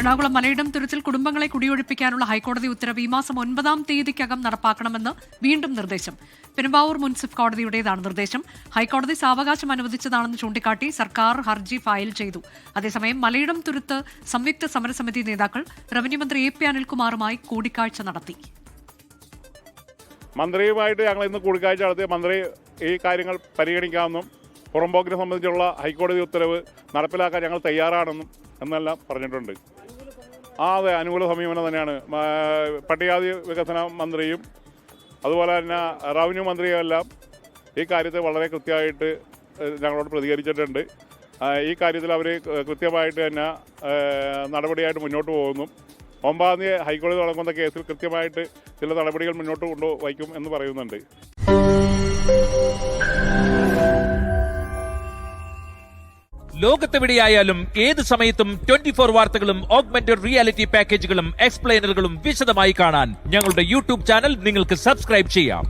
എറണാകുളം മലയിടം തുരുത്തിൽ കുടുംബങ്ങളെ കുടിയൊഴിപ്പിക്കാനുള്ള ഹൈക്കോടതി ഉത്തരവ് ഈ മാസം 9-ാം തീയതിക്കകം നടപ്പാക്കണമെന്ന് വീണ്ടും നിർദ്ദേശം. പെരുമ്പാവൂർ മുനിസിപ്പൽ കോടതിയുടേതാണ് നിർദ്ദേശം. ഹൈക്കോടതി സാവകാശം അനുവദിച്ചതാണെന്ന് ചൂണ്ടിക്കാട്ടി സർക്കാർ ഹർജി ഫയൽ ചെയ്തു. അതേസമയം മലയിടം തുരുത്ത് സംയുക്ത സമരസമിതി നേതാക്കൾ റവന്യൂ മന്ത്രി എ പി അനിൽകുമാറുമായി കൂടിക്കാഴ്ച നടത്തി. മന്ത്രിയുമായിട്ട് ഞങ്ങൾ ഇന്ന് കൂടിക്കാഴ്ച നടത്തി. മന്ത്രി ഈ കാര്യങ്ങൾ പരിഗണിക്കാമെന്നും പുറമ്പോക്കിനെ സംബന്ധിച്ചുള്ള ഹൈക്കോടതി ഉത്തരവ് നടപ്പിലാക്കാൻ ഞങ്ങൾ തയ്യാറാണെന്നും എന്നെല്ലാം പറഞ്ഞിട്ടുണ്ട്. അതെ, അനുകൂല സമീപനം തന്നെയാണ്. പട്ടികജാതി വികസന മന്ത്രിയും അതുപോലെ തന്നെ റവന്യൂ മന്ത്രിയും എല്ലാം ഈ കാര്യത്തെ വളരെ കൃത്യമായിട്ട് ഞങ്ങളോട് പ്രതികരിച്ചിട്ടുണ്ട്. ഈ കാര്യത്തിൽ അവർ കൃത്യമായിട്ട് തന്നെ നടപടിയായിട്ട് മുന്നോട്ട് പോകുന്നു. 9-ാം തീയതി ഹൈക്കോടതി തുടങ്ങുന്ന കേസിൽ കൃത്യമായിട്ട് ചില നടപടികൾ മുന്നോട്ട് കൊണ്ടുവയ്ക്കും എന്ന് പറയുന്നുണ്ട്. ലോകത്തെവിടെയായാലും ഏത് സമയത്തും 24 വാർത്തകളും ഓഗ്മെന്റഡ് റിയാലിറ്റി പാക്കേജുകളും എക്സ്പ്ലെയിനറുകളും വിശദമായി കാണാൻ ഞങ്ങളുടെ യൂട്യൂബ് ചാനൽ നിങ്ങൾക്ക് സബ്സ്ക്രൈബ് ചെയ്യാം.